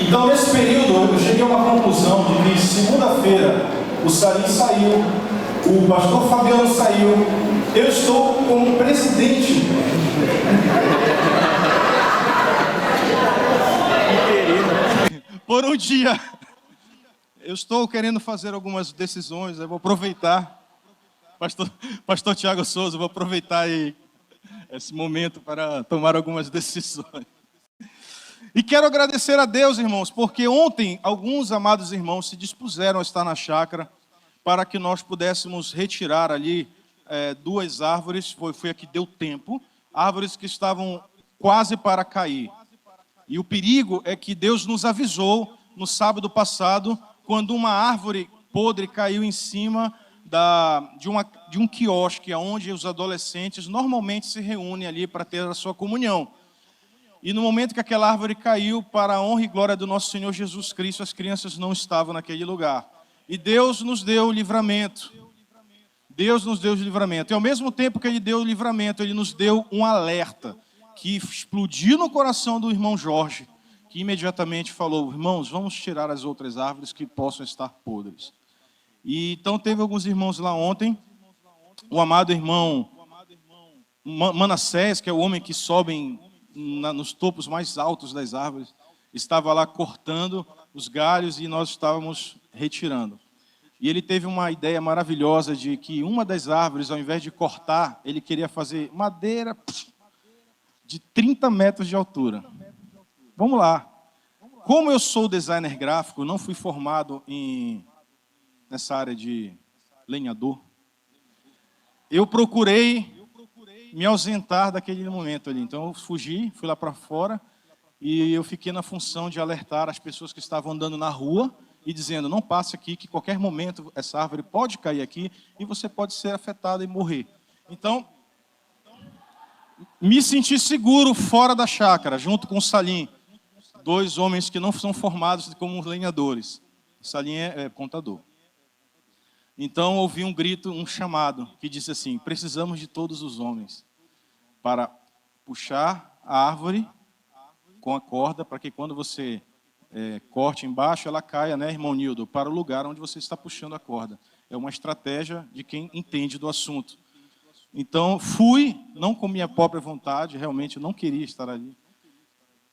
Então, nesse período, eu cheguei a uma conclusão de que segunda-feira o Salim saiu, o pastor Fabiano saiu, eu estou como presidente. Por um dia, eu estou querendo fazer algumas decisões, eu vou aproveitar, pastor Tiago Souza, eu vou aproveitar aí esse momento para tomar algumas decisões. E quero agradecer a Deus, irmãos, porque ontem alguns amados irmãos se dispuseram a estar na chácara para que nós pudéssemos retirar ali duas árvores, foi a que deu tempo, árvores que estavam quase para cair. E o perigo é que Deus nos avisou no sábado passado, quando uma árvore podre caiu em cima de um quiosque, onde os adolescentes normalmente se reúnem ali para ter a sua comunhão. E no momento que aquela árvore caiu, para a honra e glória do nosso Senhor Jesus Cristo, as crianças não estavam naquele lugar. E Deus nos deu o livramento. Deus nos deu o livramento. E ao mesmo tempo que Ele deu o livramento, Ele nos deu um alerta que explodiu no coração do irmão Jorge, que imediatamente falou: irmãos, vamos tirar as outras árvores que possam estar podres. E então teve alguns irmãos lá ontem, o amado irmão Manassés, que é o homem que sobe nos topos mais altos das árvores, estava lá cortando os galhos e nós estávamos retirando. E ele teve uma ideia maravilhosa de que uma das árvores, ao invés de cortar, ele queria fazer madeira de 30 metros de altura. Vamos lá. Como eu sou designer gráfico, não fui formado nessa área de lenhador, eu procurei me ausentar daquele momento ali. Então eu fugi, fui lá para fora e eu fiquei na função de alertar as pessoas que estavam andando na rua e dizendo: não passe aqui, que qualquer momento essa árvore pode cair aqui e você pode ser afetado e morrer. Então, me senti seguro fora da chácara, junto com o Salim, dois homens que não são formados como lenhadores. O Salim é contador. Então ouvi um grito, um chamado, que disse assim: precisamos de todos os homens para puxar a árvore com a corda, para que quando você corte embaixo, ela caia, né, irmão Nildo, para o lugar onde você está puxando a corda. É uma estratégia de quem entende do assunto. Então fui, não com minha própria vontade, realmente eu não queria estar ali.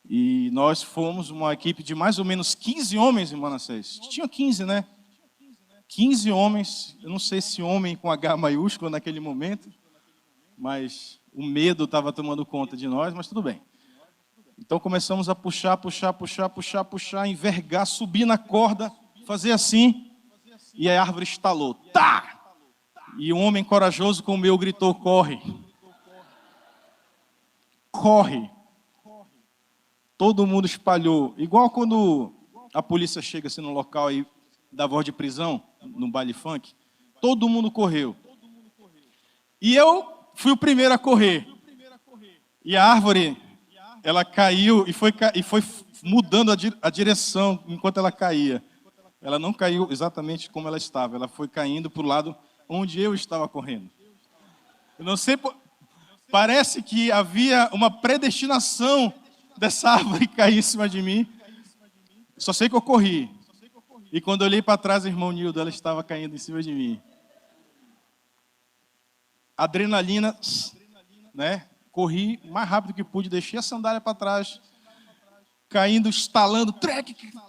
E nós fomos uma equipe de mais ou menos 15 homens em Manassés. Tinha 15, né? 15 homens, eu não sei se homem com H maiúsculo naquele momento, mas o medo estava tomando conta de nós, mas tudo bem. Então começamos a puxar, envergar, subir na corda, fazer assim, e a árvore estalou. Tá! E um homem corajoso como eu gritou: corre! Corre! Todo mundo espalhou, igual quando a polícia chega assim no local e dá voz de prisão, no baile funk, todo mundo correu. E eu fui o primeiro a correr. E a árvore, ela caiu e foi mudando a direção enquanto ela caía. Ela não caiu exatamente como ela estava, ela foi caindo para o lado onde eu estava correndo. Eu não sei, parece que havia uma predestinação dessa árvore cair em cima de mim. Só sei que eu corri. E quando eu olhei para trás, o irmão Nildo, ela estava caindo em cima de mim. Adrenalina, né? Corri o mais rápido que pude, deixei a sandália para trás, caindo, estalando,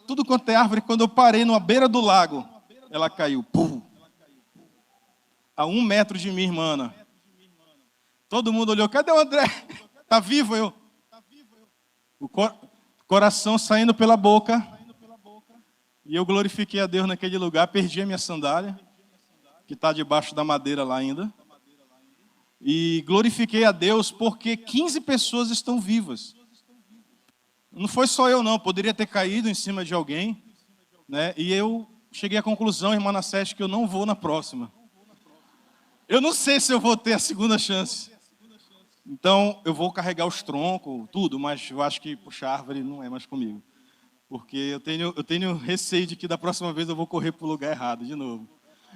tudo quanto é árvore. Quando eu parei na beira do lago, ela caiu. Pum, a 1 metro de mim, irmã. Todo mundo olhou: cadê o André? Está vivo? Eu. O coração saindo pela boca. E eu glorifiquei a Deus naquele lugar, perdi a minha sandália, que está debaixo da madeira lá ainda. E glorifiquei a Deus porque 15 pessoas estão vivas. Não foi só eu não, poderia ter caído em cima de alguém, né? E eu cheguei à conclusão, irmã Manassés, que eu não vou na próxima. Eu não sei se eu vou ter a segunda chance. Então eu vou carregar os troncos, tudo, mas eu acho que puxar árvore não é mais comigo. Porque eu tenho receio de que da próxima vez eu vou correr para o lugar errado de novo.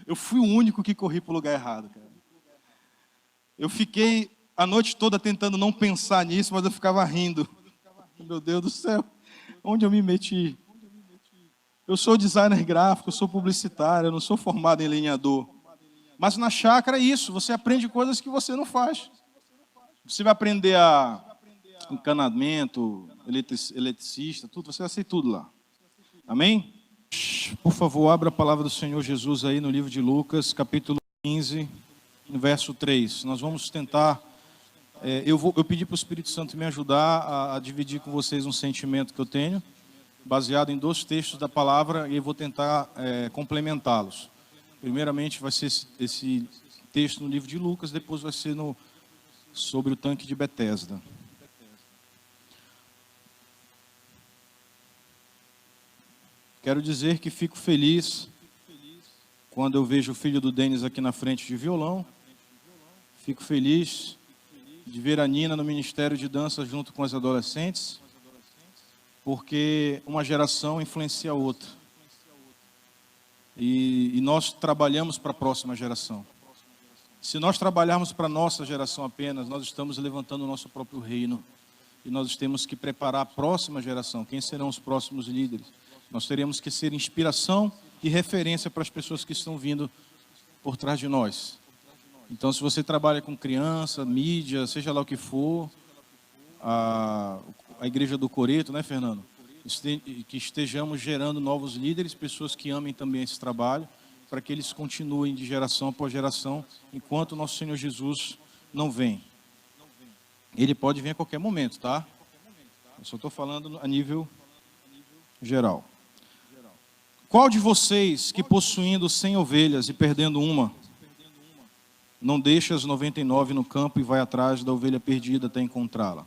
Eu fui o único que corri para o lugar errado, cara. Eu fiquei a noite toda tentando não pensar nisso, mas eu ficava rindo. Meu Deus do céu, onde eu me meti? Eu sou designer gráfico, eu sou publicitário, eu não sou formado em lenhador. Mas na chácara é isso, você aprende coisas que você não faz. Você vai aprender a encanamento, eletricista, tudo, você vai ser tudo lá. Amém? Por favor, abra a palavra do Senhor Jesus aí no livro de Lucas, capítulo 15, no verso 3. Nós vamos tentar, eu pedi para o Espírito Santo me ajudar a dividir com vocês um sentimento que eu tenho, baseado em 2 textos da palavra, e eu vou tentar complementá-los. Primeiramente vai ser esse texto no livro de Lucas, depois vai ser sobre o tanque de Betesda. Quero dizer que fico feliz quando eu vejo o filho do Denis aqui na frente de violão. Fico feliz de ver a Nina no Ministério de Dança junto com as adolescentes, porque uma geração influencia a outra. E nós trabalhamos para a próxima geração. Se nós trabalharmos para a nossa geração apenas, nós estamos levantando o nosso próprio reino. E nós temos que preparar a próxima geração. Quem serão os próximos líderes? Nós teremos que ser inspiração e referência para as pessoas que estão vindo por trás de nós. Então, se você trabalha com criança, mídia, seja lá o que for, a igreja do Coreto, né, Fernando? Que estejamos gerando novos líderes, pessoas que amem também esse trabalho, para que eles continuem de geração após geração, enquanto o nosso Senhor Jesus não vem. Ele pode vir a qualquer momento, tá? Eu só estou falando a nível geral. Qual de vocês que possuindo 100 ovelhas e perdendo uma, não deixa as 99 no campo e vai atrás da ovelha perdida até encontrá-la?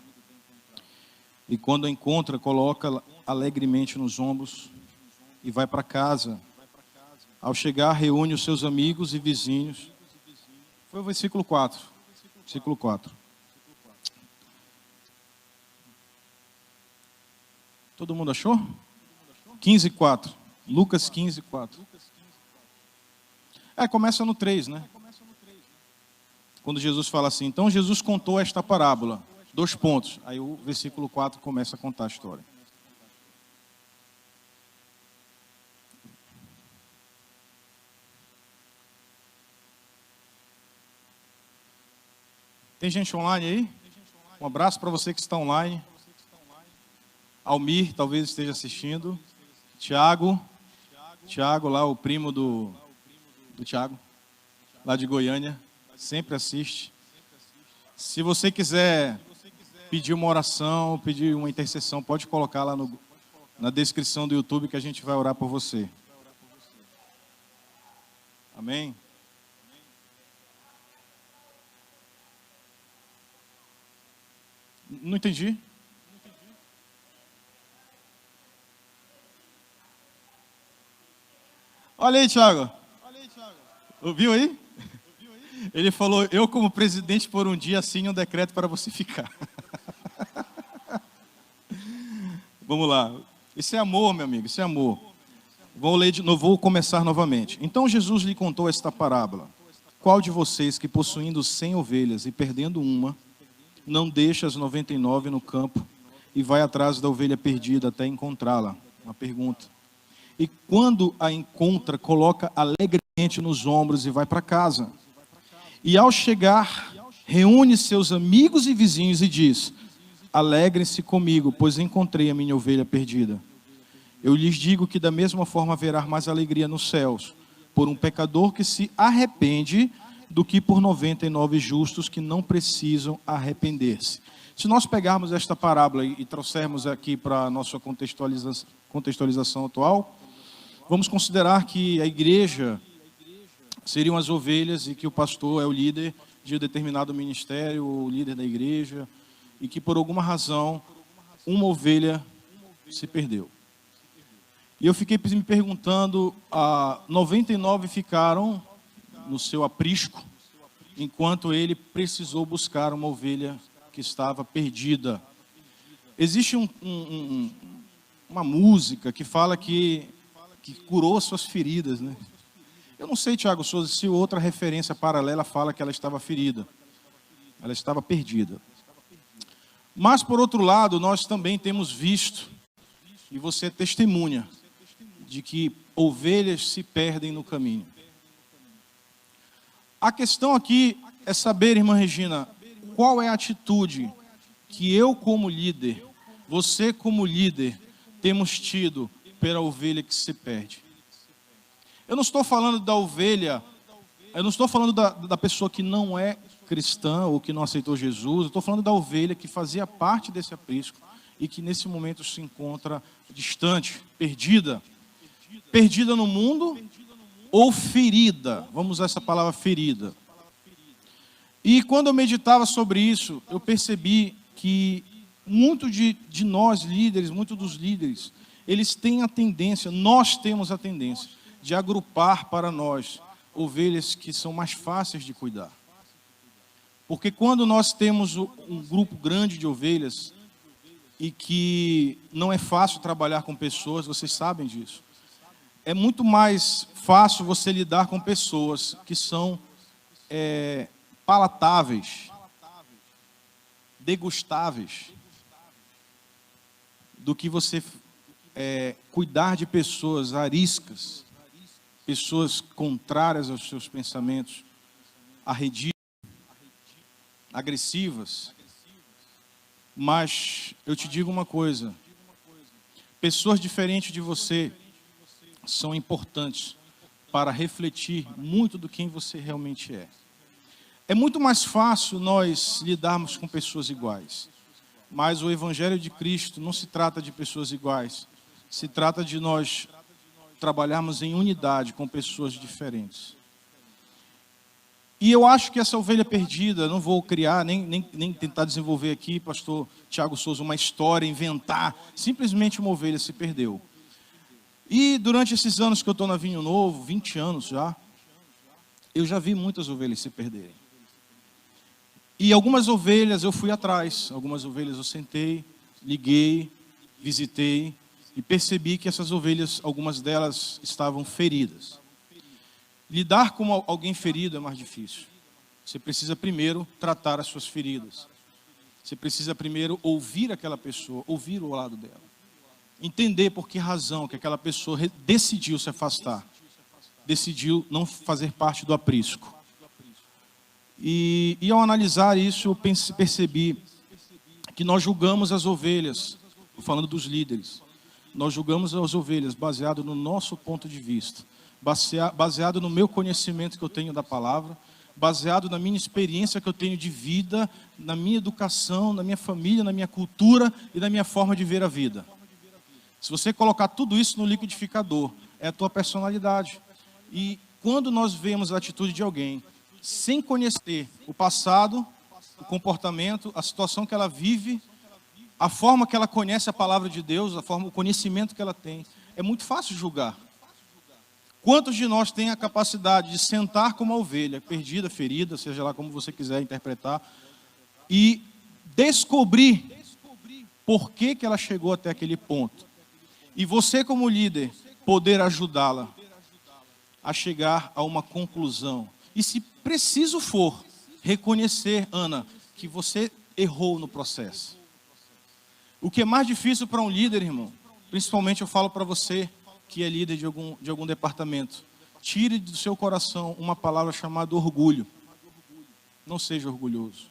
E quando a encontra, coloca alegremente nos ombros e vai para casa. Ao chegar, reúne os seus amigos e vizinhos. Foi o versículo 4. Versículo 4. Todo mundo achou? 15:4. Lucas 15:4. Começa no 3, né? Quando Jesus fala assim, então Jesus contou esta parábola. 2 pontos. Aí o versículo 4 começa a contar a história. Tem gente online aí? Um abraço para você que está online. Almir, talvez esteja assistindo. Tiago lá, o primo do Tiago, lá de Goiânia, sempre assiste. Se você quiser pedir uma oração, pedir uma intercessão, pode colocar lá na descrição do YouTube que a gente vai orar por você. Amém? Não entendi. Olha aí, Thiago. Ouviu aí? Ele falou, eu como presidente por um dia assino um decreto para você ficar. Vamos lá. Isso é amor, meu amigo, isso é amor. Vou ler de novo, vou começar novamente. Então Jesus lhe contou esta parábola. Qual de vocês que possuindo 100 ovelhas e perdendo uma, não deixa as 99 no campo e vai atrás da ovelha perdida até encontrá-la? Uma pergunta. E quando a encontra, coloca alegremente nos ombros e vai para casa. E ao chegar, reúne seus amigos e vizinhos e diz, alegrem-se comigo, pois encontrei a minha ovelha perdida. Eu lhes digo que da mesma forma haverá mais alegria nos céus, por um pecador que se arrepende, do que por 99 justos que não precisam arrepender-se. Se nós pegarmos esta parábola e trouxermos aqui para a nossa contextualização atual, vamos considerar que a igreja seriam as ovelhas e que o pastor é o líder de um determinado ministério, o líder da igreja, e que por alguma razão uma ovelha se perdeu. E eu fiquei me perguntando, 99 ficaram no seu aprisco, enquanto ele precisou buscar uma ovelha que estava perdida. Existe uma música que fala que curou suas feridas, né? Eu não sei, Tiago Souza, se outra referência paralela fala que ela estava ferida. Ela estava perdida. Mas, por outro lado, nós também temos visto, e você é testemunha, de que ovelhas se perdem no caminho. A questão aqui é saber, irmã Regina, qual é a atitude que eu como líder, você como líder, temos tido pela ovelha que se perde. Eu não estou falando da ovelha, eu não estou falando da pessoa que não é cristã ou que não aceitou Jesus, eu estou falando da ovelha que fazia parte desse aprisco e que nesse momento se encontra distante, perdida. Perdida no mundo ou ferida, vamos usar essa palavra ferida. E quando eu meditava sobre isso, eu percebi que muito de nós líderes, muitos dos líderes, eles têm a tendência, nós temos a tendência de agrupar para nós ovelhas que são mais fáceis de cuidar. Porque quando nós temos um grupo grande de ovelhas e que não é fácil trabalhar com pessoas, vocês sabem disso. É muito mais fácil você lidar com pessoas que são palatáveis, degustáveis, do que você cuidar de pessoas ariscas, pessoas contrárias aos seus pensamentos, arredias, agressivas. Mas eu te digo uma coisa, pessoas diferentes de você são importantes para refletir muito do quem você realmente é. É muito mais fácil nós lidarmos com pessoas iguais, mas o Evangelho de Cristo não se trata de pessoas iguais, se trata de nós trabalharmos em unidade com pessoas diferentes. E eu acho que essa ovelha perdida, não vou criar, nem tentar desenvolver aqui, pastor Tiago Souza, uma história, inventar, simplesmente uma ovelha se perdeu. E durante esses anos que eu estou na Vinho Novo, 20 anos já, eu já vi muitas ovelhas se perderem. E algumas ovelhas eu fui atrás, algumas ovelhas eu sentei, liguei, visitei e percebi que essas ovelhas, algumas delas estavam feridas. Lidar com alguém ferido é mais difícil. Você precisa primeiro tratar as suas feridas. Você precisa primeiro ouvir aquela pessoa, ouvir o lado dela. Entender por que razão que aquela pessoa decidiu se afastar. Decidiu não fazer parte do aprisco. E ao analisar isso, eu percebi que nós julgamos as ovelhas, falando dos líderes, nós julgamos as ovelhas baseado no nosso ponto de vista, baseado no meu conhecimento que eu tenho da palavra, baseado na minha experiência que eu tenho de vida, na minha educação, na minha família, na minha cultura e na minha forma de ver a vida. Se você colocar tudo isso no liquidificador, é a tua personalidade. E quando nós vemos a atitude de alguém, sem conhecer o passado, o comportamento, a situação que ela vive, a forma que ela conhece a palavra de Deus, o conhecimento que ela tem, é muito fácil julgar. Quantos de nós têm a capacidade de sentar como uma ovelha, perdida, ferida, seja lá como você quiser interpretar, e descobrir por que ela chegou até aquele ponto? E você, como líder, poder ajudá-la a chegar a uma conclusão. E se preciso for, reconhecer, Ana, que você errou no processo. O que é mais difícil para um líder, irmão, principalmente eu falo para você que é líder de algum departamento, tire do seu coração uma palavra chamada orgulho. Não seja orgulhoso.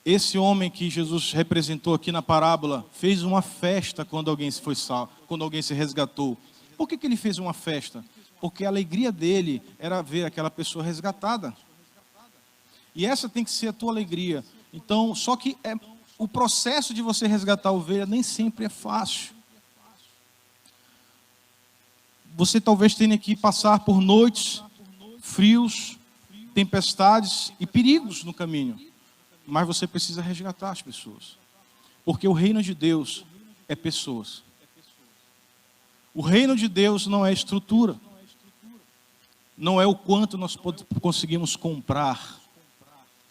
Esse homem que Jesus representou aqui na parábola fez uma festa quando alguém foi salvo, quando alguém se resgatou. Por que ele fez uma festa? Porque a alegria dele era ver aquela pessoa resgatada. E essa tem que ser a tua alegria. Então, só que o processo de você resgatar a ovelha nem sempre é fácil. Você talvez tenha que passar por noites, frios, tempestades e perigos no caminho. Mas você precisa resgatar as pessoas. Porque o reino de Deus é pessoas. O reino de Deus não é estrutura. Não é o quanto nós conseguimos comprar.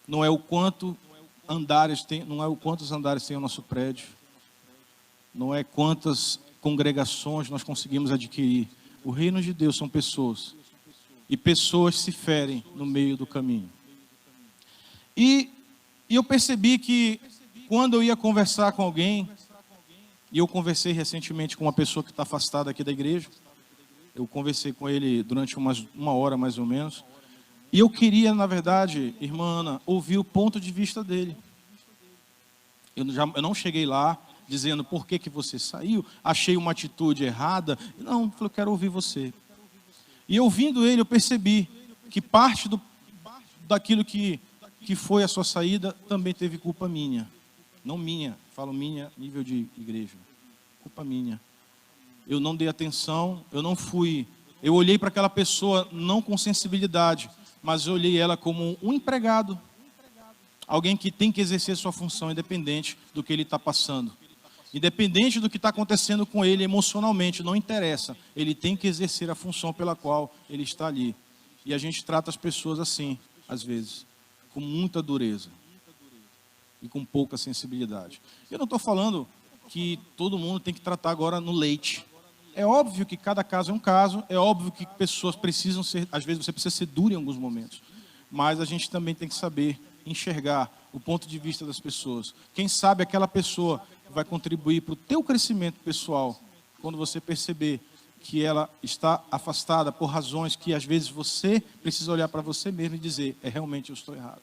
Não é o quanto andares tem, não é o quantos andares tem o nosso prédio. Não é quantas congregações nós conseguimos adquirir. O reino de Deus são pessoas. E pessoas se ferem no meio do caminho. E eu percebi que quando eu ia conversar com alguém, e eu conversei recentemente com uma pessoa que está afastada aqui da igreja, eu conversei com ele durante uma hora mais ou menos, e eu queria, na verdade, irmã Ana, ouvir o ponto de vista dele. Eu não cheguei lá dizendo por que você saiu, achei uma atitude errada. Não, eu falei, eu quero ouvir você. E ouvindo ele, eu percebi que parte daquilo que foi a sua saída também teve culpa minha. Não minha, falo minha nível de igreja. Culpa minha. Eu não dei atenção, eu olhei para aquela pessoa não com sensibilidade, mas eu olhei ela como um empregado. Alguém que tem que exercer sua função independente do que ele está passando. Independente do que está acontecendo com ele emocionalmente, não interessa. Ele tem que exercer a função pela qual ele está ali. E a gente trata as pessoas assim, às vezes, com muita dureza e com pouca sensibilidade. Eu não estou falando que todo mundo tem que tratar agora no leite. É óbvio que cada caso é um caso, é óbvio que pessoas precisam ser, às vezes você precisa ser duro em alguns momentos, mas a gente também tem que saber enxergar o ponto de vista das pessoas. Quem sabe aquela pessoa vai contribuir para o teu crescimento pessoal, quando você perceber que ela está afastada por razões que às vezes você precisa olhar para você mesmo e dizer, realmente eu estou errado.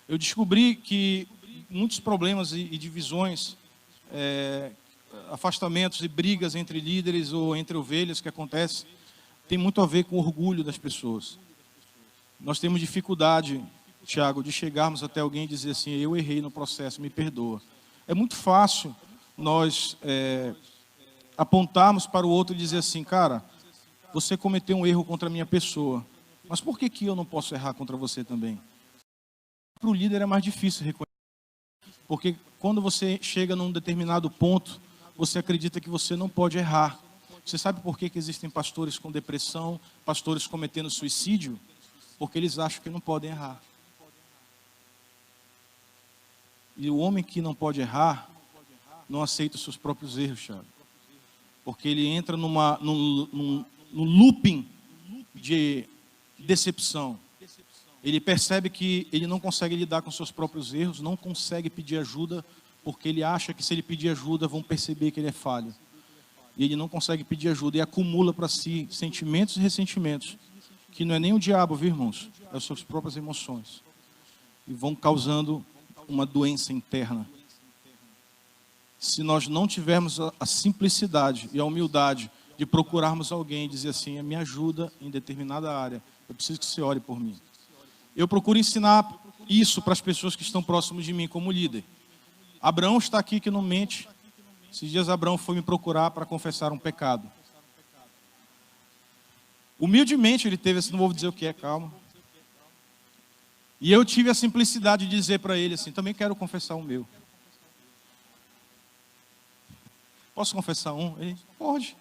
Eu descobri que muitos problemas e divisões, afastamentos e brigas entre líderes ou entre ovelhas que acontecem, tem muito a ver com o orgulho das pessoas. Nós temos dificuldade, Tiago, de chegarmos até alguém e dizer assim, eu errei no processo, me perdoa. É muito fácil nós apontarmos para o outro e dizer assim, cara, você cometeu um erro contra a minha pessoa, mas por que eu não posso errar contra você também? Para o líder é mais difícil reconhecer, porque quando você chega num determinado ponto, você acredita que você não pode errar. Você sabe por que existem pastores com depressão, pastores cometendo suicídio? Porque eles acham que não podem errar. E o homem que não pode errar, não aceita os seus próprios erros, Thiago. Porque ele entra num looping de decepção. Ele percebe que ele não consegue lidar com seus próprios erros, não consegue pedir ajuda, porque ele acha que se ele pedir ajuda, vão perceber que ele é falho. E ele não consegue pedir ajuda e acumula para si sentimentos e ressentimentos, que não é nem o diabo, viu, irmãos? É as suas próprias emoções. E vão causando uma doença interna. Se nós não tivermos a simplicidade e a humildade de procurarmos alguém e dizer assim, me ajuda em determinada área, eu preciso que você ore por mim. Eu procuro ensinar isso para as pessoas que estão próximas de mim como líder. Abraão está aqui que não mente. Esses dias Abraão foi me procurar para confessar um pecado. Humildemente ele teve assim, não vou dizer o que é, calma. E eu tive a simplicidade de dizer para ele assim, também quero confessar o meu. Posso confessar um? Ele, pode.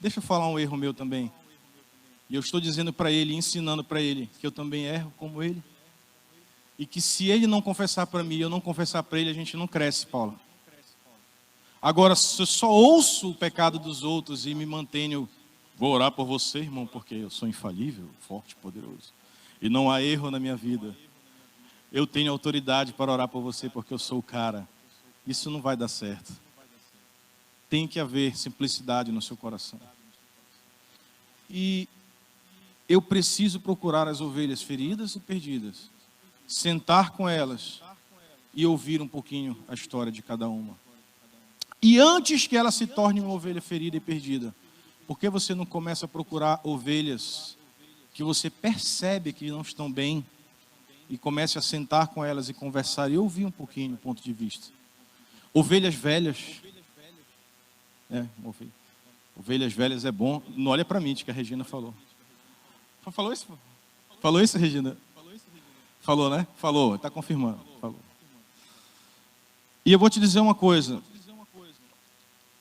Deixa eu falar um erro meu também. E eu estou dizendo para ele, ensinando para ele, que eu também erro como ele. E que se ele não confessar para mim, eu não confessar para ele, a gente não cresce, Paula. Agora, se eu só ouço o pecado dos outros e me mantenho, vou orar por você, irmão, porque eu sou infalível, forte, poderoso. E não há erro na minha vida. Eu tenho autoridade para orar por você porque eu sou o cara. Isso não vai dar certo. Tem que haver simplicidade no seu coração. E eu preciso procurar as ovelhas feridas e perdidas. Sentar com elas e ouvir um pouquinho a história de cada uma. E antes que ela se torne uma ovelha ferida e perdida, por que você não começa a procurar ovelhas que você percebe que não estão bem e comece a sentar com elas e conversar e ouvir um pouquinho o ponto de vista? Ovelhas velhas. Ovelhas velhas é bom. Não olha para mim, que a Regina falou. Falou isso? Falou isso, Regina? Falou, né? Falou, está confirmando. Falou. E eu vou te dizer uma coisa.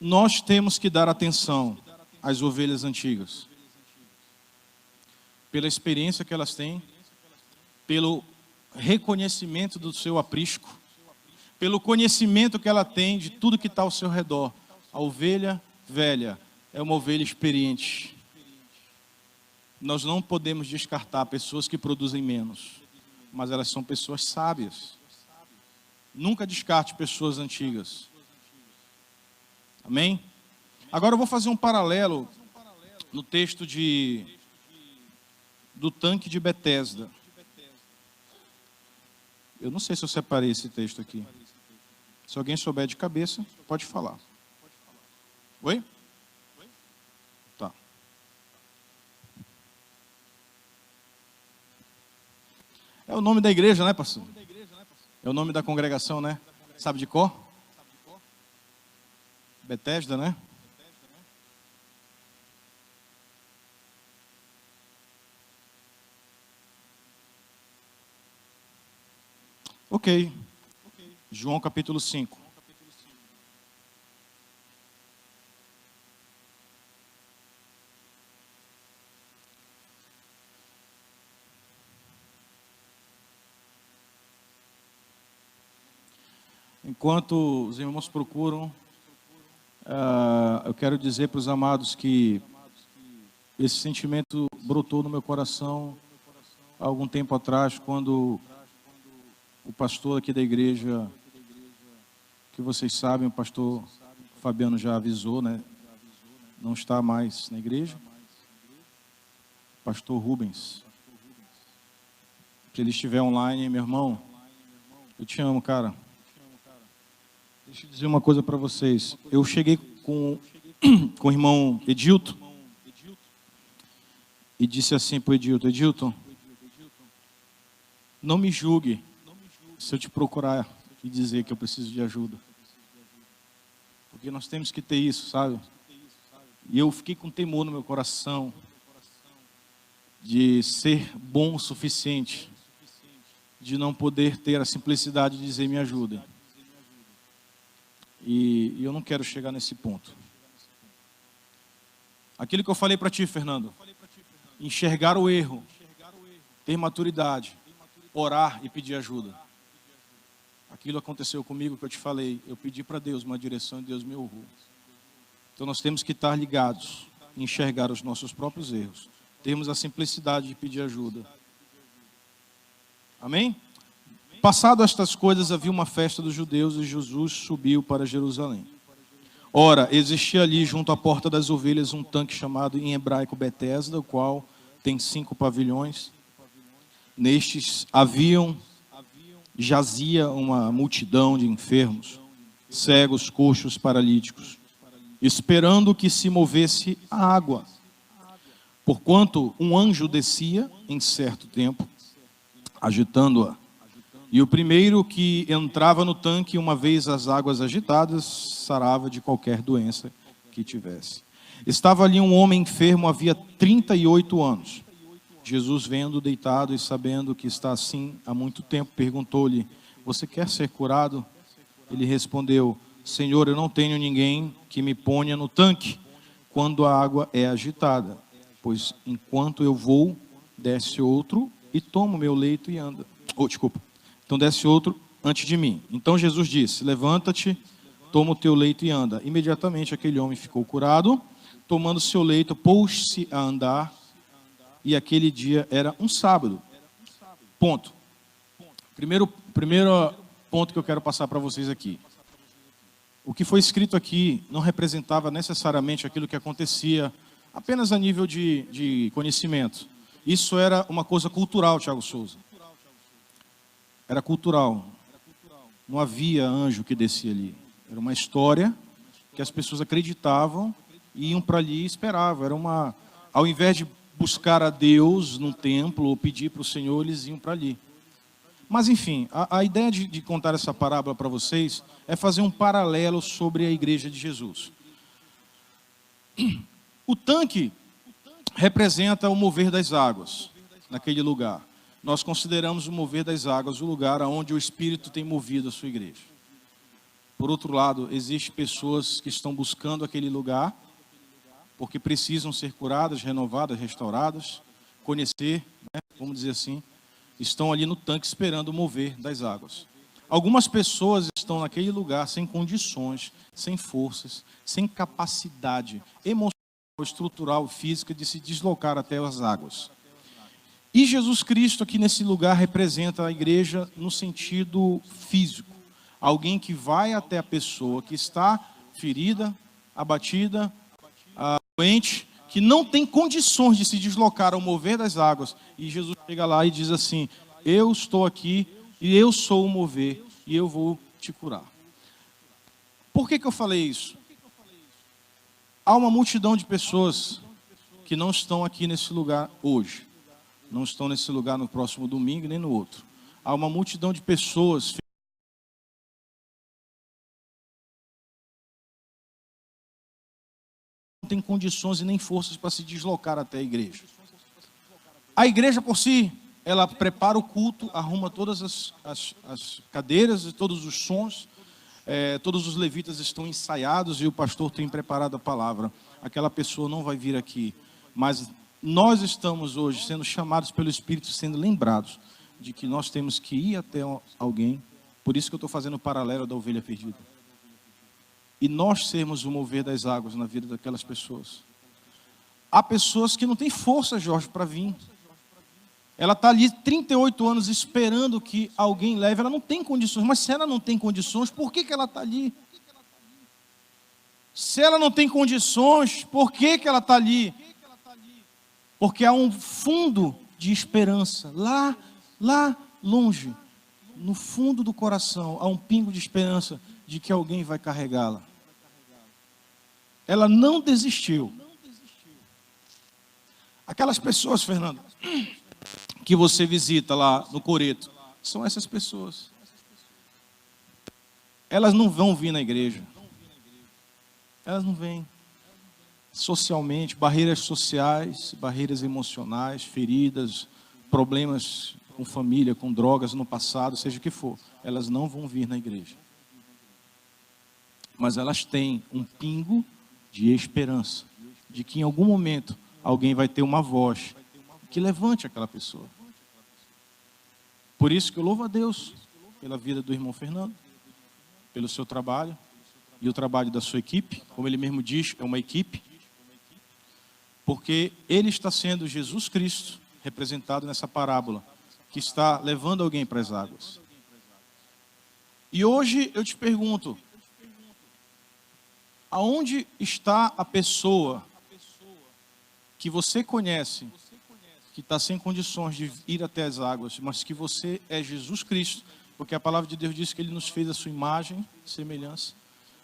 Nós temos que dar atenção às ovelhas antigas. Pela experiência que elas têm, pelo reconhecimento do seu aprisco, pelo conhecimento que ela tem de tudo que está ao seu redor. A ovelha velha é uma ovelha experiente. Nós não podemos descartar pessoas que produzem menos, mas elas são pessoas sábias. Nunca descarte pessoas antigas. Amém? Agora eu vou fazer um paralelo no texto do tanque de Betesda. Eu não sei se eu separei esse texto aqui. Se alguém souber de cabeça, pode falar. Oi? Tá. É o nome da igreja, né, pastor? É o nome da congregação, né? Sabe de cor? Betesda, né? Ok. João capítulo 5. Enquanto os irmãos procuram, eu quero dizer para os amados que esse sentimento brotou no meu coração há algum tempo atrás, quando o pastor aqui da igreja, que vocês sabem, o pastor Fabiano já avisou, né? Não está mais na igreja. Pastor Rubens. Se ele estiver online, meu irmão, eu te amo, cara. Deixa eu dizer uma coisa para vocês. Eu cheguei com o irmão Edilton e disse assim para o Edilton: Edilton, não me julgue se eu te procurar e dizer que eu preciso de ajuda. Porque nós temos que ter isso, sabe? E eu fiquei com temor no meu coração de ser bom o suficiente, de não poder ter a simplicidade de dizer me ajuda. E eu não quero chegar nesse ponto. Aquilo que eu falei para ti, Fernando, enxergar o erro, ter maturidade, orar e pedir ajuda. Aquilo aconteceu comigo que eu te falei. Eu pedi para Deus uma direção e Deus me honrou. Então nós temos que estar ligados, enxergar os nossos próprios erros. Termos a simplicidade de pedir ajuda. Amém? Passado estas coisas, havia uma festa dos judeus e Jesus subiu para Jerusalém. Ora, existia ali junto à porta das ovelhas um tanque chamado em hebraico Betesda, o qual tem 5 pavilhões. Nestes jazia uma multidão de enfermos, cegos, coxos, paralíticos, esperando que se movesse a água. Porquanto um anjo descia em certo tempo, agitando-a. E o primeiro que entrava no tanque, uma vez as águas agitadas, sarava de qualquer doença que tivesse. Estava ali um homem enfermo, havia 38 anos. Jesus, vendo deitado e sabendo que está assim há muito tempo, perguntou-lhe: você quer ser curado? Ele respondeu: Senhor, eu não tenho ninguém que me ponha no tanque quando a água é agitada, pois enquanto eu vou, desce outro e toma o meu leito e anda. Então desce outro antes de mim. Então Jesus disse: levanta-te, toma o teu leito e anda. Imediatamente aquele homem ficou curado, tomando seu leito, pôs-se a andar, e aquele dia era um sábado. Ponto. Primeiro ponto que eu quero passar para vocês aqui. O que foi escrito aqui não representava necessariamente aquilo que acontecia apenas a nível de conhecimento. Isso era uma coisa cultural, Thiago Souza. Era cultural. Não havia anjo que descia ali. Era uma história que as pessoas acreditavam e iam para ali e esperavam. Ao invés de buscar a Deus num templo ou pedir para o Senhor, eles iam para ali. Mas enfim, a ideia de contar essa parábola para vocês é fazer um paralelo sobre a igreja de Jesus. O tanque representa o mover das águas naquele lugar. Nós consideramos o mover das águas o lugar onde o Espírito tem movido a sua igreja. Por outro lado, existem pessoas que estão buscando aquele lugar porque precisam ser curadas, renovadas, restauradas, conhecer, né, vamos dizer assim, estão ali no tanque esperando o mover das águas. Algumas pessoas estão naquele lugar sem condições, sem forças, sem capacidade emocional, estrutural, física de se deslocar até as águas. E Jesus Cristo aqui nesse lugar representa a igreja no sentido físico. Alguém que vai até a pessoa que está ferida, abatida, doente, que não tem condições de se deslocar ao mover das águas. E Jesus chega lá e diz assim: eu estou aqui e eu sou o mover e eu vou te curar. Por que eu falei isso? Há uma multidão de pessoas que não estão aqui nesse lugar hoje. Não estão nesse lugar no próximo domingo nem no outro. Há uma multidão de pessoas não tem condições e nem forças para se deslocar até a igreja. A igreja por si, ela prepara o culto, arruma todas as cadeiras e todos os sons, todos os levitas estão ensaiados e o pastor tem preparado a palavra. Aquela pessoa não vai vir aqui, mas nós estamos hoje sendo chamados pelo Espírito, sendo lembrados de que nós temos que ir até alguém. Por isso que eu estou fazendo o paralelo da ovelha perdida. E nós sermos o mover das águas na vida daquelas pessoas. Há pessoas que não têm força, Jorge, para vir. Ela está ali 38 anos esperando que alguém leve. Ela não tem condições. Mas se ela não tem condições, por que ela está ali? Se ela não tem condições, por que ela está ali? Porque há um fundo de esperança. Lá longe, no fundo do coração, há um pingo de esperança de que alguém vai carregá-la. Ela não desistiu. Aquelas pessoas, Fernando, que você visita lá no Coreto, são essas pessoas. Elas não vão vir na igreja. Elas não vêm. Socialmente, barreiras sociais, barreiras emocionais, feridas, problemas com família, com drogas no passado, seja o que for, elas não vão vir na igreja. Mas elas têm um pingo de esperança, de que em algum momento alguém vai ter uma voz que levante aquela pessoa. Por isso que eu louvo a Deus pela vida do irmão Fernando, pelo seu trabalho e o trabalho da sua equipe. Como ele mesmo diz, é uma equipe, porque ele está sendo Jesus Cristo representado nessa parábola, que está levando alguém para as águas. E hoje eu te pergunto, aonde está a pessoa que você conhece, que está sem condições de ir até as águas, mas que você é Jesus Cristo, porque a palavra de Deus diz que Ele nos fez a sua imagem e semelhança.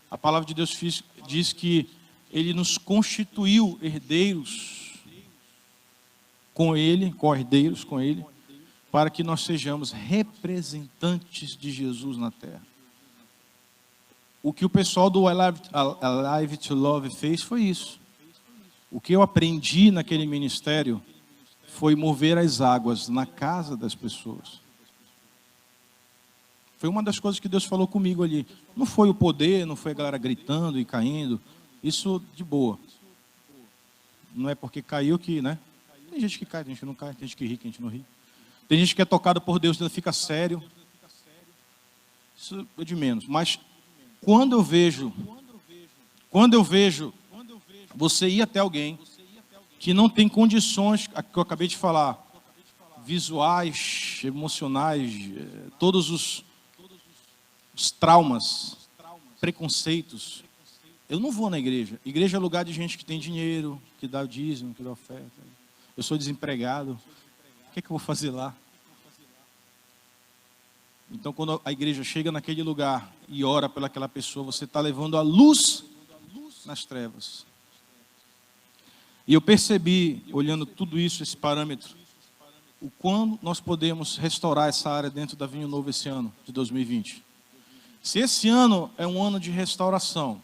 A palavra de Deus diz que Ele nos constituiu herdeiros com Ele, co-herdeiros com Ele, para que nós sejamos representantes de Jesus na terra. O que o pessoal do Alive to Love fez foi isso. O que eu aprendi naquele ministério foi mover as águas na casa das pessoas. Foi uma das coisas que Deus falou comigo ali. Não foi o poder, não foi a galera gritando e caindo. Isso de boa. Não é porque caiu que, né? Tem gente que cai, tem gente que não cai, tem gente que ri, tem gente que não ri. Tem gente que é tocado por Deus, ainda fica sério. Isso é de menos. Mas quando eu vejo você ir até alguém que não tem condições, que eu acabei de falar, visuais, emocionais, todos os traumas, preconceitos, eu não vou na igreja. Igreja é lugar de gente que tem dinheiro, que dá o dízimo, que dá oferta. Eu sou desempregado, o que é que eu vou fazer lá? Então, quando a igreja chega naquele lugar e ora pelaquela pessoa, você está levando a luz nas trevas. E eu percebi, olhando tudo isso, esse parâmetro, o quando nós podemos restaurar essa área dentro da Vinho Novo esse ano, de 2020. Se esse ano é um ano de restauração,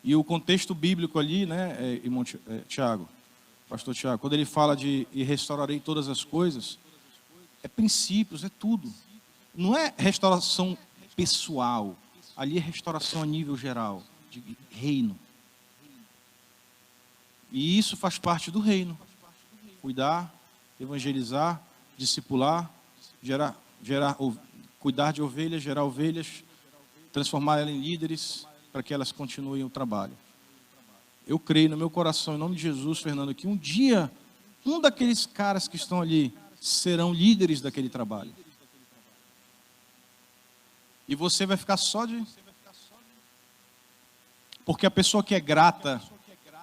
e o contexto bíblico ali, né, irmão Tiago, pastor Tiago, quando ele fala de e restaurarei todas as coisas, é princípios, é tudo. Não é restauração pessoal, ali é restauração a nível geral, de reino. E isso faz parte do reino. Cuidar, evangelizar, discipular, cuidar de ovelhas, gerar ovelhas, transformar elas em líderes, para que elas continuem o trabalho. Eu creio no meu coração, em nome de Jesus, Fernando, que um dia, um daqueles caras que estão ali, serão líderes daquele trabalho. E você vai ficar só de... Porque a pessoa que é grata,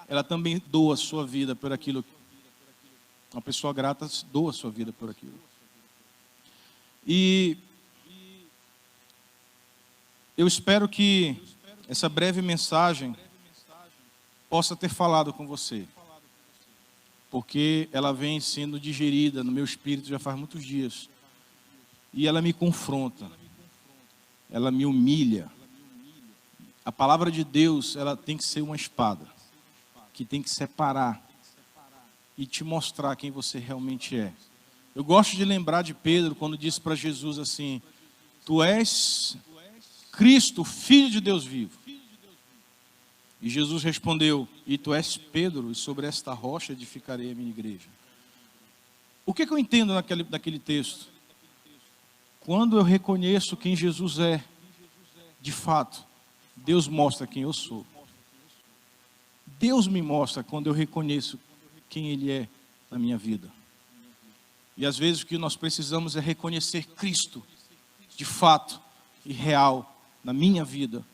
ela também doa a sua vida por aquilo. Uma pessoa grata doa a sua vida por aquilo. E eu espero que essa breve mensagem possa ter falado com você. Porque ela vem sendo digerida no meu espírito já faz muitos dias. E ela me confronta. Ela me humilha. A palavra de Deus, ela tem que ser uma espada, que tem que separar e te mostrar quem você realmente é. Eu gosto de lembrar de Pedro, quando disse para Jesus assim: tu és Cristo, Filho de Deus vivo. E Jesus respondeu: e tu és Pedro, e sobre esta rocha edificarei a minha igreja. O que eu entendo daquele texto? Quando eu reconheço quem Jesus é, de fato, Deus mostra quem eu sou. Deus me mostra quando eu reconheço quem Ele é na minha vida. E às vezes o que nós precisamos é reconhecer Cristo, de fato e real, na minha vida.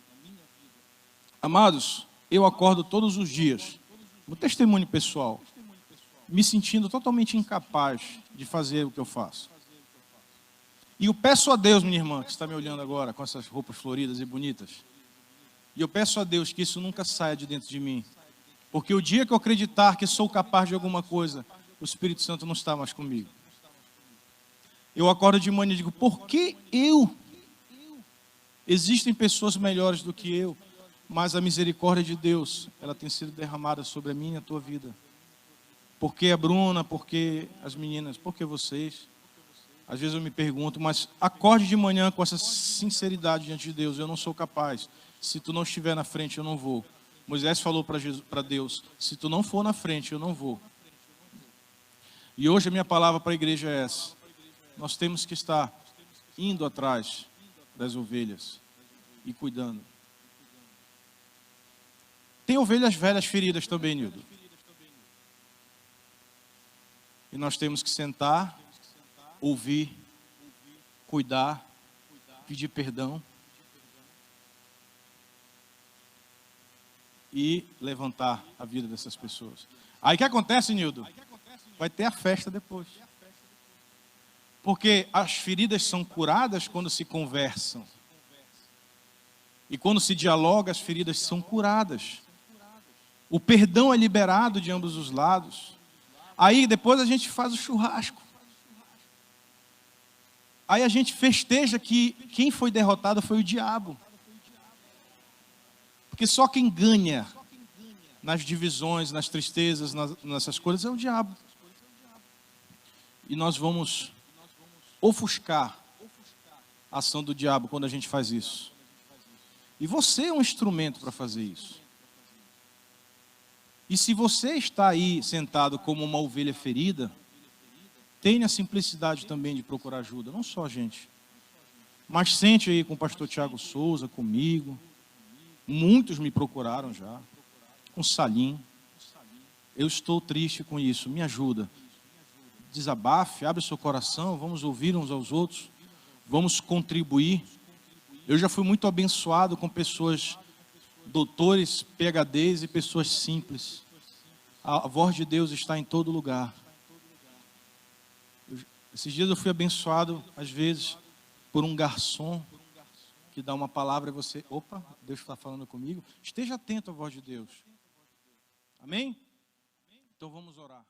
Amados, eu acordo todos os dias, no testemunho pessoal, me sentindo totalmente incapaz de fazer o que eu faço. E eu peço a Deus, minha irmã, que está me olhando agora com essas roupas floridas e bonitas, e eu peço a Deus que isso nunca saia de dentro de mim. Porque o dia que eu acreditar que sou capaz de alguma coisa, o Espírito Santo não está mais comigo. Eu acordo de manhã e digo: por que eu? Existem pessoas melhores do que eu, mas a misericórdia de Deus, ela tem sido derramada sobre a minha e a tua vida. Por que a Bruna? Por que as meninas? Por que vocês? Às vezes eu me pergunto, mas acorde de manhã com essa sinceridade diante de Deus: eu não sou capaz. Se tu não estiver na frente, eu não vou. Moisés falou para Deus: se tu não for na frente, eu não vou. E hoje a minha palavra para a igreja é essa: nós temos que estar indo atrás das ovelhas e cuidando. Tem ovelhas velhas feridas também, Nildo. E nós temos que sentar, ouvir, cuidar, pedir perdão e levantar a vida dessas pessoas. Aí o que acontece, Nildo? Vai ter a festa depois. Porque as feridas são curadas quando se conversam. E quando se dialoga, as feridas são curadas. O perdão é liberado de ambos os lados. Aí depois a gente faz o churrasco. Aí a gente festeja que quem foi derrotado foi o diabo. Porque só quem ganha nas divisões, nas tristezas, nessas coisas é o diabo. E nós vamos ofuscar a ação do diabo quando a gente faz isso. E você é um instrumento para fazer isso. E se você está aí sentado como uma ovelha ferida, tenha a simplicidade também de procurar ajuda, não só a gente. Mas sente aí com o pastor Tiago Souza, comigo. Muitos me procuraram já. Com Salim. Eu estou triste com isso, me ajuda. Desabafe, abre seu coração, vamos ouvir uns aos outros. Vamos contribuir. Eu já fui muito abençoado com pessoas, doutores, PhDs e pessoas simples. A voz de Deus está em todo lugar. Esses dias eu fui abençoado, às vezes, por um garçom que dá uma palavra e você: opa, Deus está falando comigo. Esteja atento à voz de Deus. Amém? Então vamos orar.